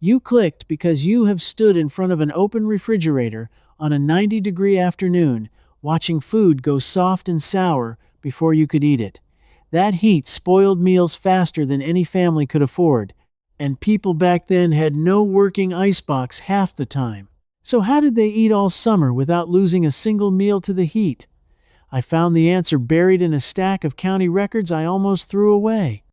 You clicked because you have stood in front of an open refrigerator on a 90-degree afternoon, watching food go soft and sour before you could eat it. That heat spoiled meals faster than any family could afford, and people back then had no working icebox half the time. So how did they eat all summer without losing a single meal to the heat? I found the answer buried in a stack of county records I almost threw away.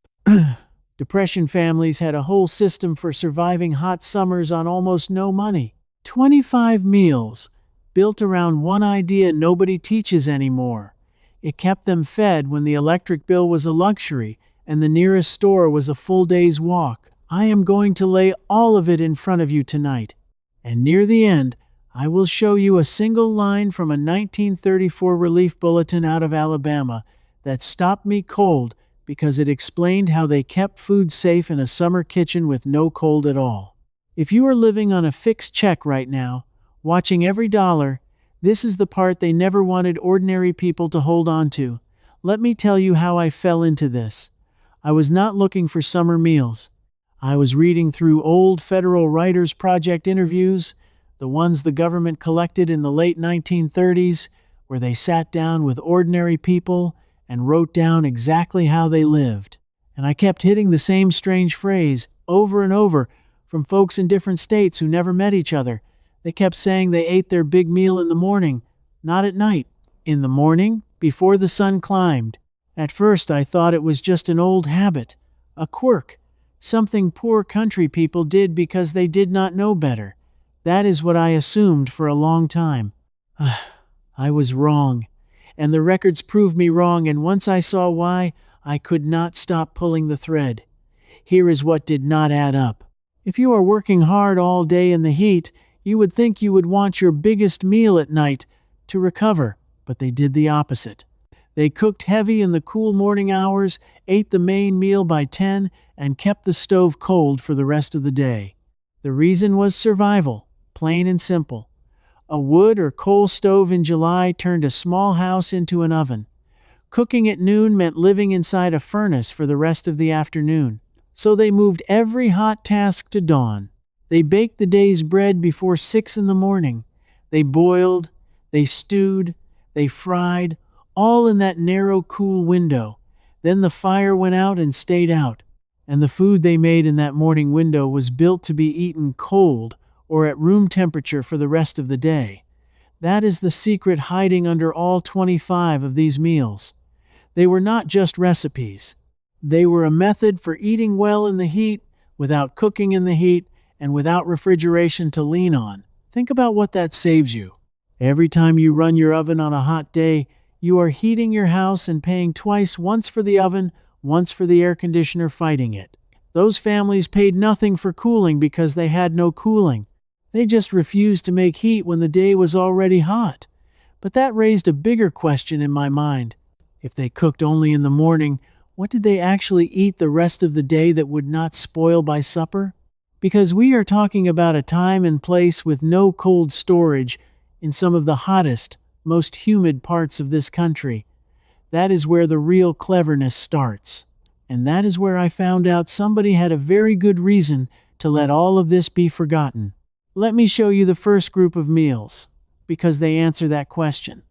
Depression families had a whole system for surviving hot summers on almost no money. 25 meals, built around one idea nobody teaches anymore. It kept them fed when the electric bill was a luxury and the nearest store was a full day's walk. I am going to lay all of it in front of you tonight. And near the end, I will show you a single line from a 1934 relief bulletin out of Alabama that stopped me cold because it explained how they kept food safe in a summer kitchen with no cold at all. If you are living on a fixed check right now, watching every dollar, this is the part they never wanted ordinary people to hold on to. Let me tell you how I fell into this. I was not looking for summer meals. I was reading through old Federal Writers Project interviews, the ones the government collected in the late 1930s, where they sat down with ordinary people and wrote down exactly how they lived. And I kept hitting the same strange phrase over and over from folks in different states who never met each other. They kept saying they ate their big meal in the morning, not at night. In the morning, before the sun climbed. At first I thought it was just an old habit, a quirk, something poor country people did because they did not know better. That is what I assumed for a long time. I was wrong. And the records proved me wrong, and once I saw why, I could not stop pulling the thread. Here is what did not add up. If you are working hard all day in the heat, you would think you would want your biggest meal at night to recover, but they did the opposite. They cooked heavy in the cool morning hours, ate the main meal by 10, and kept the stove cold for the rest of the day. The reason was survival, plain and simple. A wood or coal stove in July turned a small house into an oven. Cooking at noon meant living inside a furnace for the rest of the afternoon. So they moved every hot task to dawn. They baked the day's bread before 6 in the morning. They boiled, they stewed, they fried, all in that narrow, cool window. Then the fire went out and stayed out. And the food they made in that morning window was built to be eaten cold or at room temperature for the rest of the day. That is the secret hiding under all 25 of these meals. They were not just recipes. They were a method for eating well in the heat, without cooking in the heat, and without refrigeration to lean on. Think about what that saves you. Every time you run your oven on a hot day, you are heating your house and paying twice, once for the oven, once for the air conditioner fighting it. Those families paid nothing for cooling because they had no cooling. They just refused to make heat when the day was already hot. But that raised a bigger question in my mind. If they cooked only in the morning, what did they actually eat the rest of the day that would not spoil by supper? Because we are talking about a time and place with no cold storage in some of the hottest, most humid parts of this country. That is where the real cleverness starts. And that is where I found out somebody had a very good reason to let all of this be forgotten. Let me show you the first group of meals, because they answer that question.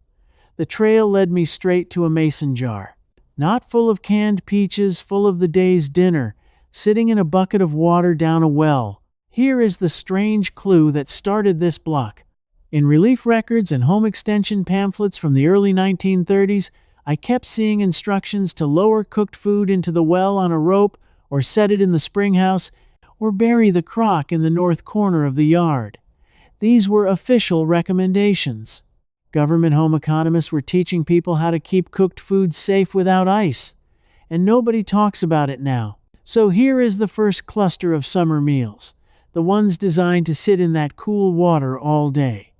The trail led me straight to a mason jar. Not full of canned peaches, full of the day's dinner, sitting in a bucket of water down a well. Here is the strange clue that started this block. In relief records and home extension pamphlets from the early 1930s, I kept seeing instructions to lower cooked food into the well on a rope, or set it in the spring house, or bury the crock in the north corner of the yard. These were official recommendations. Government home economists were teaching people how to keep cooked food safe without ice. And nobody talks about it now. So here is the first cluster of summer meals, the ones designed to sit in that cool water all day.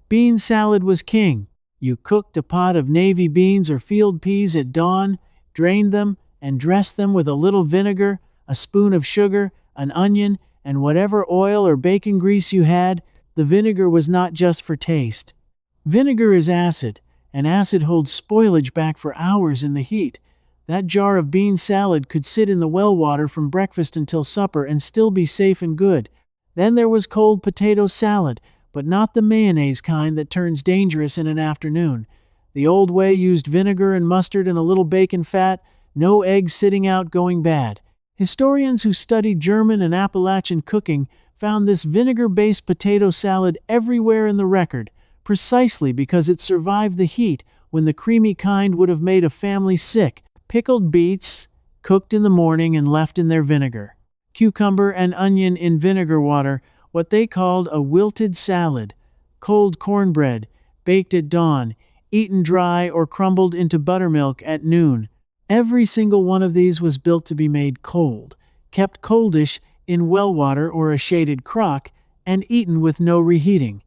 Bean salad was king. You cooked a pot of navy beans or field peas at dawn, drained them, and dressed them with a little vinegar, a spoon of sugar, an onion, and whatever oil or bacon grease you had. The vinegar was not just for taste. Vinegar is acid, and acid holds spoilage back for hours in the heat. That jar of bean salad could sit in the well water from breakfast until supper and still be safe and good. Then there was cold potato salad, but not the mayonnaise kind that turns dangerous in an afternoon. The old way used vinegar and mustard and a little bacon fat, no eggs sitting out going bad. Historians who studied German and Appalachian cooking found this vinegar-based potato salad everywhere in the record, precisely because it survived the heat when the creamy kind would have made a family sick. Pickled beets, cooked in the morning and left in their vinegar. Cucumber and onion in vinegar water, what they called a wilted salad. Cold cornbread, baked at dawn, eaten dry or crumbled into buttermilk at noon. Every single one of these was built to be made cold, kept coldish in well water or a shaded crock, and eaten with no reheating.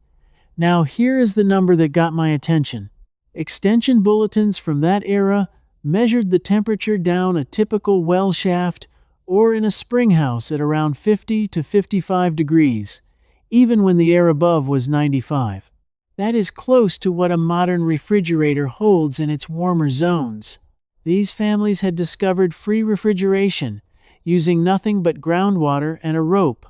Now here is the number that got my attention. Extension bulletins from that era measured the temperature down a typical well shaft or in a spring house at around 50 to 55 degrees, even when the air above was 95. That is close to what a modern refrigerator holds in its warmer zones. These families had discovered free refrigeration, using nothing but groundwater and a rope.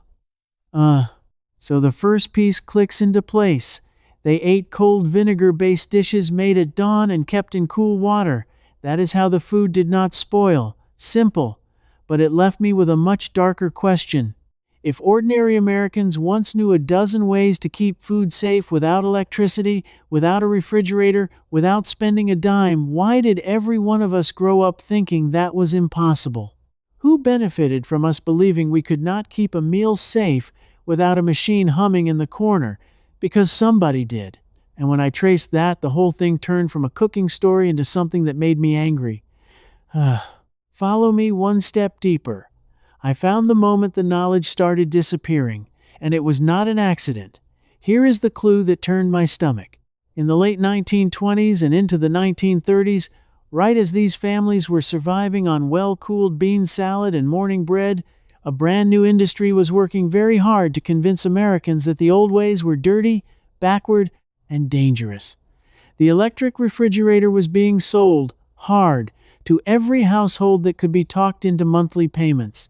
So the first piece clicks into place. They ate cold vinegar-based dishes made at dawn and kept in cool water. That is how the food did not spoil. Simple. But it left me with a much darker question. If ordinary Americans once knew a dozen ways to keep food safe without electricity, without a refrigerator, without spending a dime, why did every one of us grow up thinking that was impossible? Who benefited from us believing we could not keep a meal safe without a machine humming in the corner? Because somebody did. And when I traced that, the whole thing turned from a cooking story into something that made me angry. Follow me one step deeper. I found the moment the knowledge started disappearing, and it was not an accident. Here is the clue that turned my stomach. In the late 1920s and into the 1930s, right as these families were surviving on well-cooled bean salad and morning bread, a brand new industry was working very hard to convince Americans that the old ways were dirty, backward, and dangerous. The electric refrigerator was being sold, hard, to every household that could be talked into monthly payments.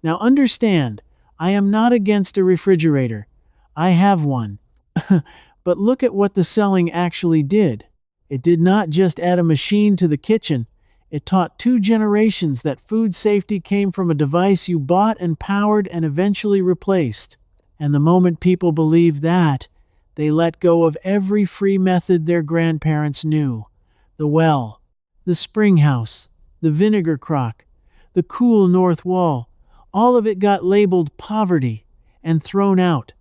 Now understand, I am not against a refrigerator. I have one. But look at what the selling actually did. It did not just add a machine to the kitchen. It taught 2 generations that food safety came from a device you bought and powered and eventually replaced. And the moment people believed that, they let go of every free method their grandparents knew. The well, the spring house, the vinegar crock, the cool north wall. All of it got labeled poverty and thrown out.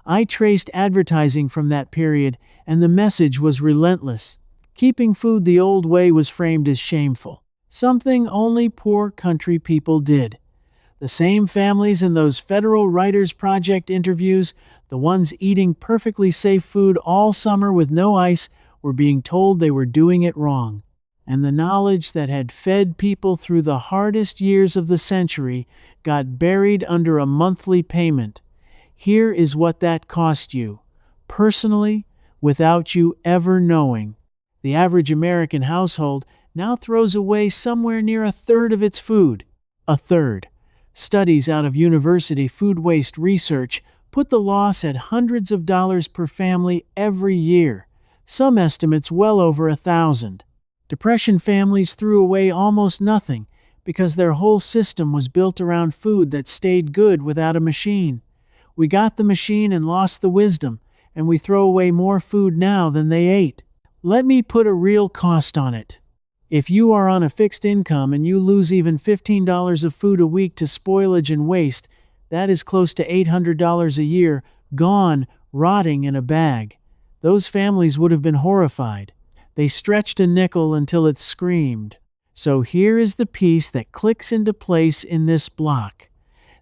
I traced advertising from that period, and the message was relentless. Keeping food the old way was framed as shameful, something only poor country people did. The same families in those Federal Writers Project interviews, the ones eating perfectly safe food all summer with no ice, were being told they were doing it wrong. And the knowledge that had fed people through the hardest years of the century got buried under a monthly payment. Here is what that cost you, personally, without you ever knowing. The average American household now throws away somewhere near a third of its food. A third. Studies out of university food waste research put the loss at hundreds of dollars per family every year, some estimates well over 1,000. Depression families threw away almost nothing because their whole system was built around food that stayed good without a machine. We got the machine and lost the wisdom, and we throw away more food now than they ate. Let me put a real cost on it. If you are on a fixed income and you lose even $15 of food a week to spoilage and waste, that is close to $800 a year, gone, rotting in a bag. Those families would have been horrified. They stretched a nickel until it screamed. So here is the piece that clicks into place in this block.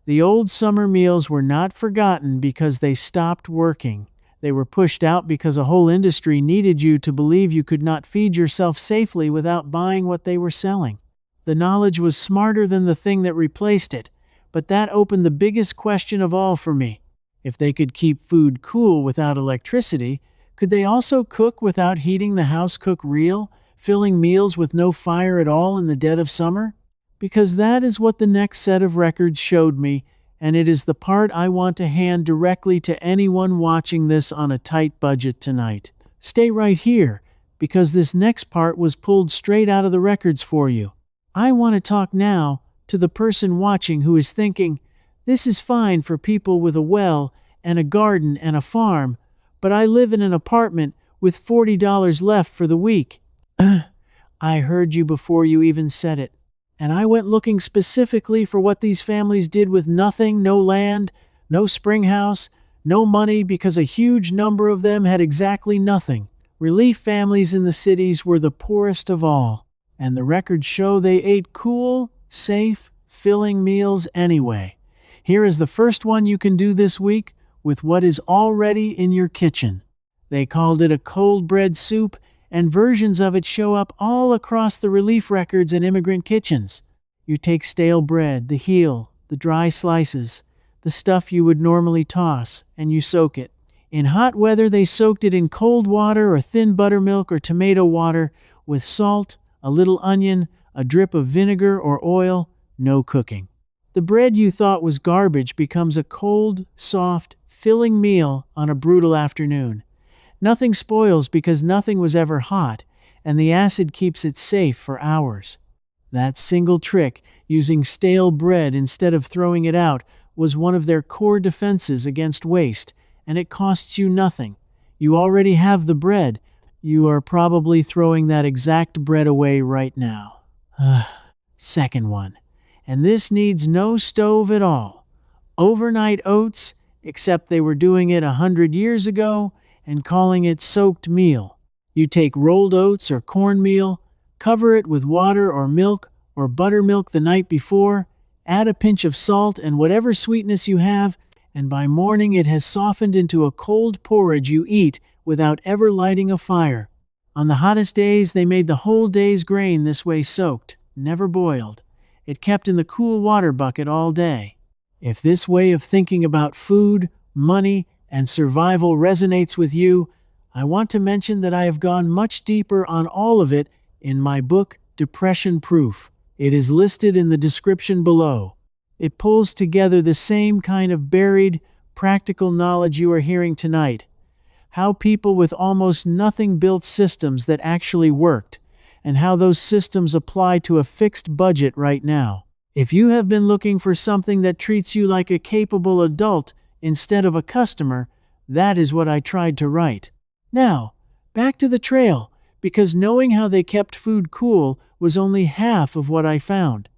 The old summer meals were not forgotten because they stopped working. They were pushed out because a whole industry needed you to believe you could not feed yourself safely without buying what they were selling. The knowledge was smarter than the thing that replaced it, but that opened the biggest question of all for me. If they could keep food cool without electricity, could they also cook without heating the house cook reel, filling meals with no fire at all in the dead of summer? Because that is what the next set of records showed me. and it is the part I want to hand directly to anyone watching this on a tight budget tonight. Stay right here, because this next part was pulled straight out of the records for you. I want to talk now to the person watching who is thinking, this is fine for people with a well and a garden and a farm, but I live in an apartment with $40 left for the week. I heard you before you even said it. And I went looking specifically for what these families did with nothing, no land, no spring house, no money, because a huge number of them had exactly nothing. Relief families in the cities were the poorest of all, and the records show they ate cool, safe, filling meals anyway. Here is the first one you can do this week with what is already in your kitchen. They called it a cold bread soup, and versions of it show up all across the relief records and immigrant kitchens. You take stale bread, the heel, the dry slices, the stuff you would normally toss, and you soak it. In hot weather, they soaked it in cold water or thin buttermilk or tomato water with salt, a little onion, a drip of vinegar or oil, no cooking. The bread you thought was garbage becomes a cold, soft, filling meal on a brutal afternoon. Nothing spoils because nothing was ever hot, and the acid keeps it safe for hours. That single trick, using stale bread instead of throwing it out, was one of their core defenses against waste, and it costs you nothing. You already have the bread. You are probably throwing that exact bread away right now. Second one. And this needs no stove at all. Overnight oats, except they were doing it 100 years ago and calling it soaked meal. You take rolled oats or cornmeal, cover it with water or milk or buttermilk the night before, add a pinch of salt and whatever sweetness you have, and by morning it has softened into a cold porridge you eat without ever lighting a fire. On the hottest days, they made the whole day's grain this way soaked, never boiled. It kept in the cool water bucket all day. If this way of thinking about food, money, and survival resonates with you, I want to mention that I have gone much deeper on all of it in my book, Depression Proof. It is listed in the description below. It pulls together the same kind of buried, practical knowledge you are hearing tonight. How people with almost nothing built systems that actually worked, and how those systems apply to a fixed budget right now. If you have been looking for something that treats you like a capable adult instead of a customer, that is what I tried to write. Now, back to the trail, because knowing how they kept food cool was only half of what I found.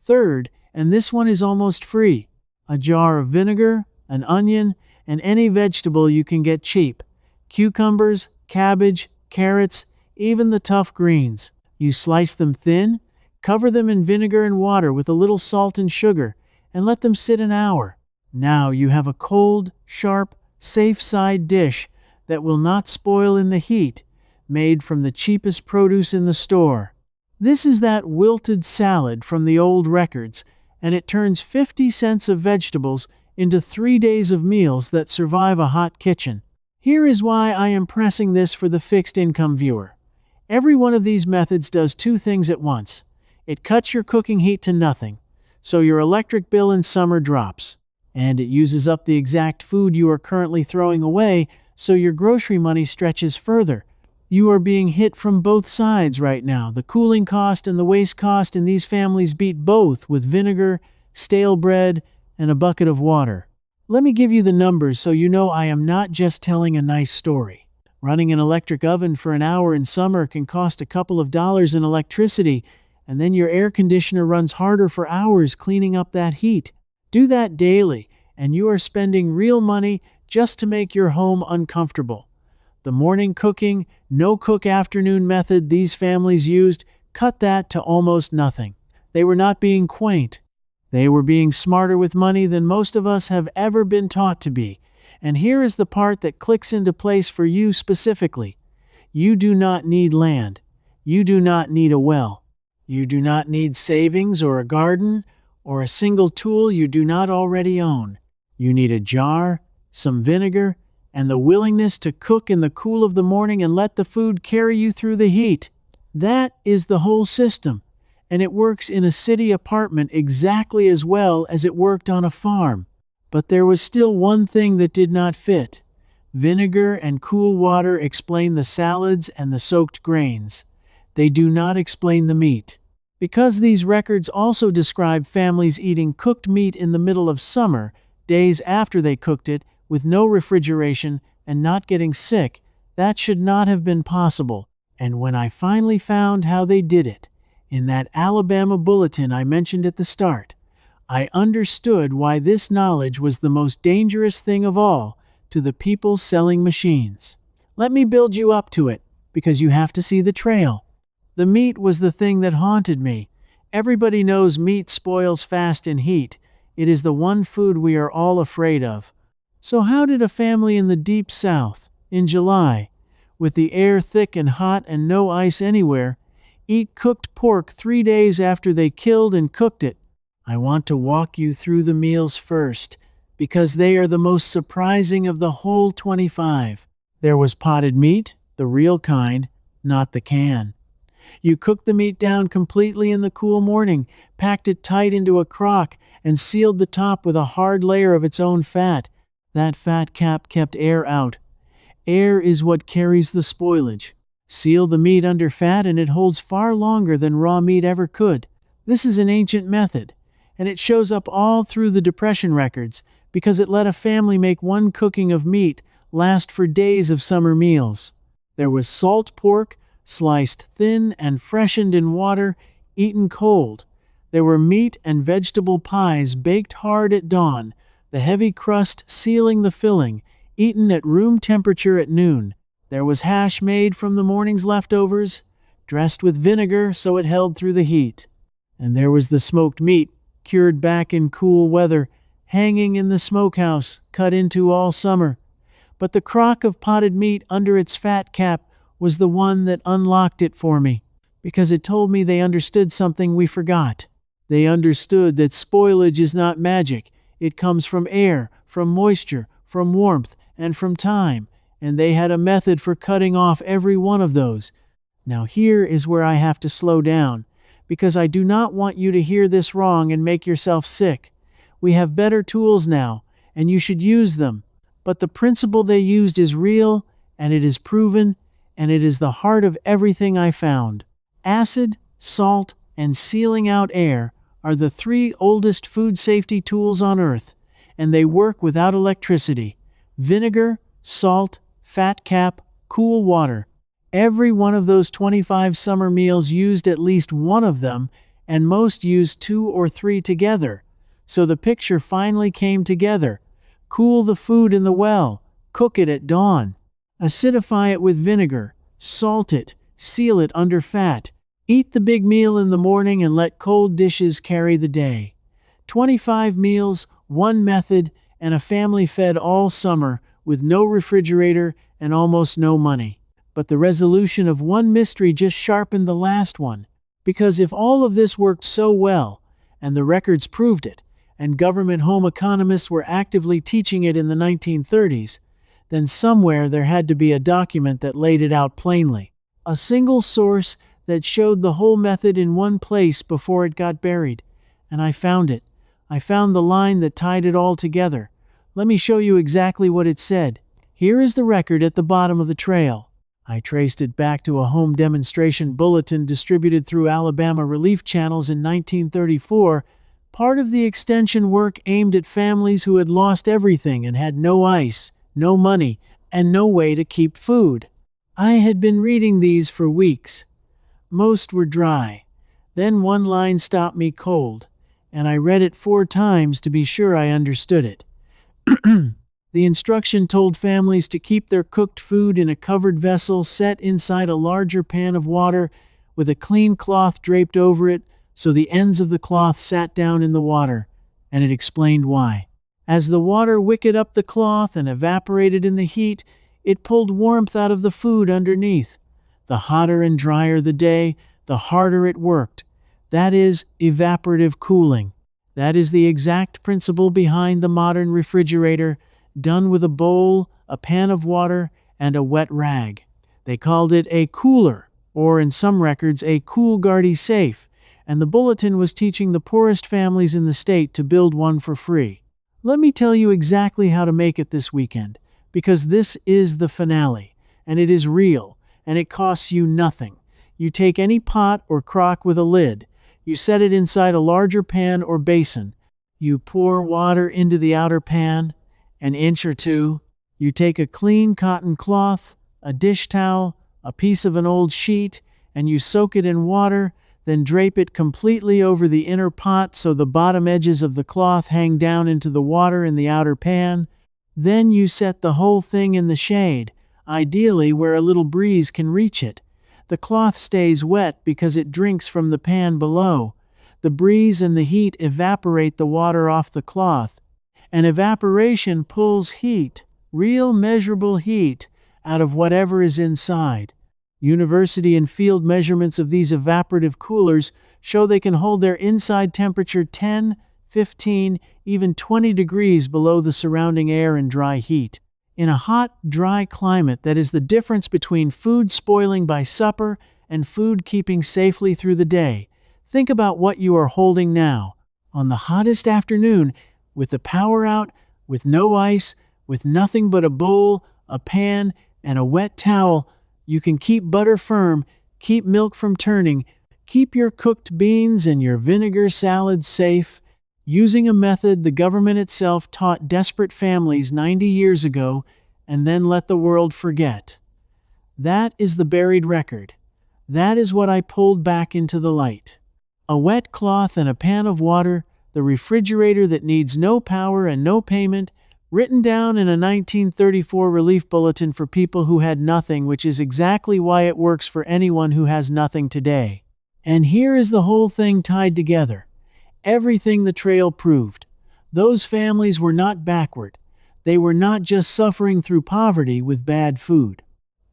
Third, and this one is almost free, a jar of vinegar, an onion, and any vegetable you can get cheap. Cucumbers, cabbage, carrots, even the tough greens. You slice them thin, cover them in vinegar and water with a little salt and sugar, and let them sit an hour. Now you have a cold, sharp, safe side dish that will not spoil in the heat, made from the cheapest produce in the store. This is that wilted salad from the old records, and it turns 50 cents of vegetables into 3 days of meals that survive a hot kitchen. Here is why I am pressing this for the fixed income viewer. Every one of these methods does two things at once. It cuts your cooking heat to nothing, so your electric bill in summer drops. And it uses up the exact food you are currently throwing away, so your grocery money stretches further. You are being hit from both sides right now. The cooling cost and the waste cost in these families beat both with vinegar, stale bread, and a bucket of water. Let me give you the numbers so you know I am not just telling a nice story. Running an electric oven for an hour in summer can cost a couple of dollars in electricity, and then your air conditioner runs harder for hours cleaning up that heat. Do that daily, and you are spending real money just to make your home uncomfortable. The morning cooking, no-cook afternoon method these families used cut that to almost nothing. They were not being quaint. They were being smarter with money than most of us have ever been taught to be. And here is the part that clicks into place for you specifically. You do not need land. You do not need a well. You do not need savings or a garden or a single tool you do not already own. You need a jar, some vinegar, and the willingness to cook in the cool of the morning and let the food carry you through the heat. That is the whole system, and it works in a city apartment exactly as well as it worked on a farm. But there was still one thing that did not fit. Vinegar and cool water explain the salads and the soaked grains. They do not explain the meat. Because these records also describe families eating cooked meat in the middle of summer, days after they cooked it, with no refrigeration and not getting sick, that should not have been possible. And when I finally found how they did it, in that Alabama bulletin I mentioned at the start, I understood why this knowledge was the most dangerous thing of all to the people selling machines. Let me build you up to it, because you have to see the trail. The meat was the thing that haunted me. Everybody knows meat spoils fast in heat. It is the one food we are all afraid of. So how did a family in the deep south, in July, with the air thick and hot and no ice anywhere, eat cooked pork 3 days after they killed and cooked it? I want to walk you through the meals first, because they are the most surprising of the whole 25. There was potted meat, the real kind, not the can. You cooked the meat down completely in the cool morning, packed it tight into a crock, and sealed the top with a hard layer of its own fat. That fat cap kept air out. Air is what carries the spoilage. Seal the meat under fat and it holds far longer than raw meat ever could. This is an ancient method, and it shows up all through the Depression records because it let a family make one cooking of meat last for days of summer meals. There was salt pork, sliced thin and freshened in water, eaten cold. There were meat and vegetable pies baked hard at dawn, the heavy crust sealing the filling, eaten at room temperature at noon. There was hash made from the morning's leftovers, dressed with vinegar so it held through the heat. And there was the smoked meat, cured back in cool weather, hanging in the smokehouse, cut into all summer. But the crock of potted meat under its fat cap was the one that unlocked it for me, because it told me they understood something we forgot. They understood that spoilage is not magic. It comes from air, from moisture, from warmth, and from time, and they had a method for cutting off every one of those. Now here is where I have to slow down, because I do not want you to hear this wrong and make yourself sick. We have better tools now, and you should use them. But the principle they used is real, and it is proven, and it is the heart of everything I found. Acid, salt, and sealing out air are the 3 oldest food safety tools on Earth, and they work without electricity. Vinegar, salt, fat cap, cool water. Every one of those 25 summer meals used at least one of them, and most used 2 or 3 together. So the picture finally came together. Cool the food in the well, cook it at dawn. Acidify it with vinegar, salt it, seal it under fat. Eat the big meal in the morning and let cold dishes carry the day. 25 meals, one method, and a family fed all summer with no refrigerator and almost no money. But the resolution of one mystery just sharpened the last one. Because if all of this worked so well, and the records proved it, and government home economists were actively teaching it in the 1930s, then somewhere there had to be a document that laid it out plainly. A single source that showed the whole method in one place before it got buried. And I found it. I found the line that tied it all together. Let me show you exactly what it said. Here is the record at the bottom of the trail. I traced it back to a home demonstration bulletin distributed through Alabama relief channels in 1934, part of the extension work aimed at families who had lost everything and had no ice, no money, and no way to keep food. I had been reading these for weeks. Most were dry. Then one line stopped me cold, and I read it 4 times to be sure I understood it. The instruction told families to keep their cooked food in a covered vessel set inside a larger pan of water with a clean cloth draped over it so the ends of the cloth sat down in the water, and it explained why. As the water wicked up the cloth and evaporated in the heat, it pulled warmth out of the food underneath. The hotter and drier the day, the harder it worked. That is evaporative cooling. That is the exact principle behind the modern refrigerator, done with a bowl, a pan of water, and a wet rag. They called it a cooler, or in some records a cool-guardy safe, and the bulletin was teaching the poorest families in the state to build one for free. Let me tell you exactly how to make it this weekend, because this is the finale, and it is real, and it costs you nothing. You take any pot or crock with a lid, you set it inside a larger pan or basin, you pour water into the outer pan, an inch or two, you take a clean cotton cloth, a dish towel, a piece of an old sheet, and you soak it in water, then drape it completely over the inner pot so the bottom edges of the cloth hang down into the water in the outer pan. Then you set the whole thing in the shade, ideally where a little breeze can reach it. The cloth stays wet because it drinks from the pan below. The breeze and the heat evaporate the water off the cloth, and evaporation pulls heat, real measurable heat, out of whatever is inside. University and field measurements of these evaporative coolers show they can hold their inside temperature 10, 15, even 20 degrees below the surrounding air and dry heat. In a hot, dry climate, that is the difference between food spoiling by supper and food keeping safely through the day. Think about what you are holding now. On the hottest afternoon, with the power out, with no ice, with nothing but a bowl, a pan, and a wet towel, you can keep butter firm, keep milk from turning, keep your cooked beans and your vinegar salad safe, using a method the government itself taught desperate families 90 years ago and then let the world forget. That is the buried record. That is what I pulled back into the light. A wet cloth and a pan of water, the refrigerator that needs no power and no payment, written down in a 1934 relief bulletin for people who had nothing, which is exactly why it works for anyone who has nothing today. And here is the whole thing tied together. Everything the trail proved. Those families were not backward. They were not just suffering through poverty with bad food.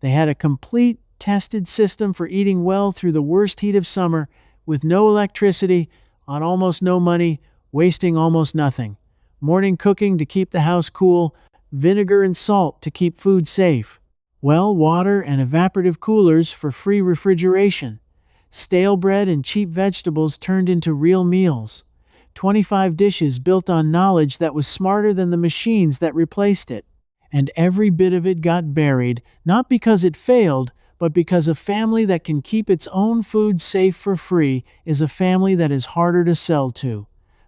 They had a complete, tested system for eating well through the worst heat of summer, with no electricity, on almost no money, wasting almost nothing. Morning cooking to keep the house cool, vinegar and salt to keep food safe. Well water and evaporative coolers for free refrigeration. Stale bread and cheap vegetables turned into real meals. 25 dishes built on knowledge that was smarter than the machines that replaced it. And every bit of it got buried, not because it failed, but because a family that can keep its own food safe for free is a family that is harder to sell to.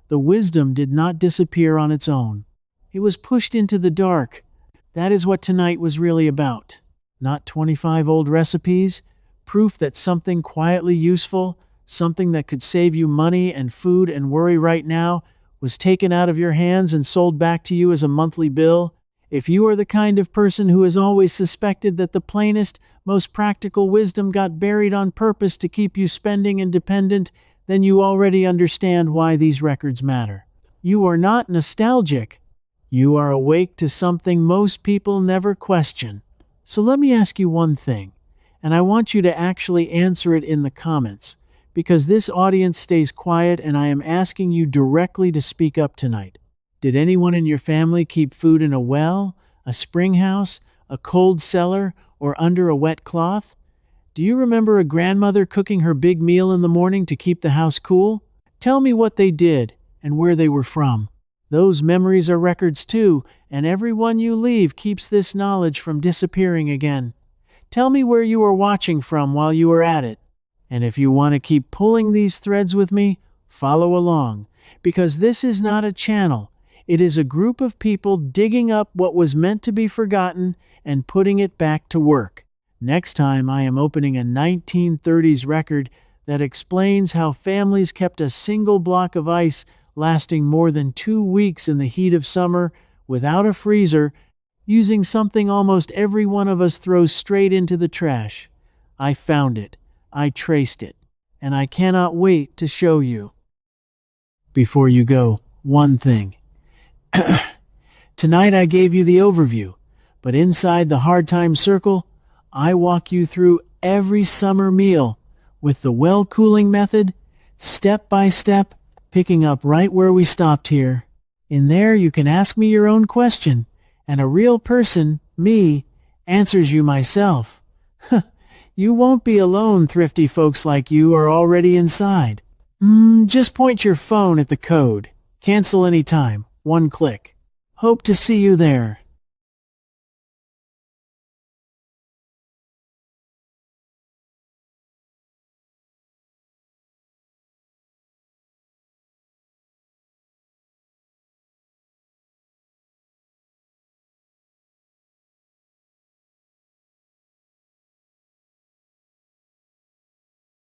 The wisdom did not disappear on its own. It was pushed into the dark. That is what tonight was really about. Not 25 old recipes, proof that something quietly useful, something that could save you money and food and worry right now, was taken out of your hands and sold back to you as a monthly bill. If you are the kind of person who has always suspected that the plainest, most practical wisdom got buried on purpose to keep you spending and dependent, then you already understand why these records matter. You are not nostalgic. You are awake to something most people never question. So let me ask you one thing, and I want you to actually answer it in the comments, because this audience stays quiet and I am asking you directly to speak up tonight. Did anyone in your family keep food in a well, a spring house, a cold cellar, or under a wet cloth? Do you remember a grandmother cooking her big meal in the morning to keep the house cool? Tell me what they did and where they were from. Those memories are records too, and everyone you leave keeps this knowledge from disappearing again. Tell me where you are watching from while you are at it. And if you want to keep pulling these threads with me, follow along, because this is not a channel. It is a group of people digging up what was meant to be forgotten and putting it back to work. Next time I am opening a 1930s record that explains how families kept a single block of ice lasting more than 2 weeks in the heat of summer without a freezer, using something almost every one of us throws straight into the trash. I found it, I traced it, and I cannot wait to show you. Before you go, one thing. Tonight I gave you the overview, but inside the hard time circle, I walk you through every summer meal with the well cooling method, step by step, picking up right where we stopped here. In there you can ask me your own question, and a real person, me, answers you myself. You won't be alone, thrifty folks like you are already inside. Just point your phone at the code. Cancel any time. one click. Hope to see you there.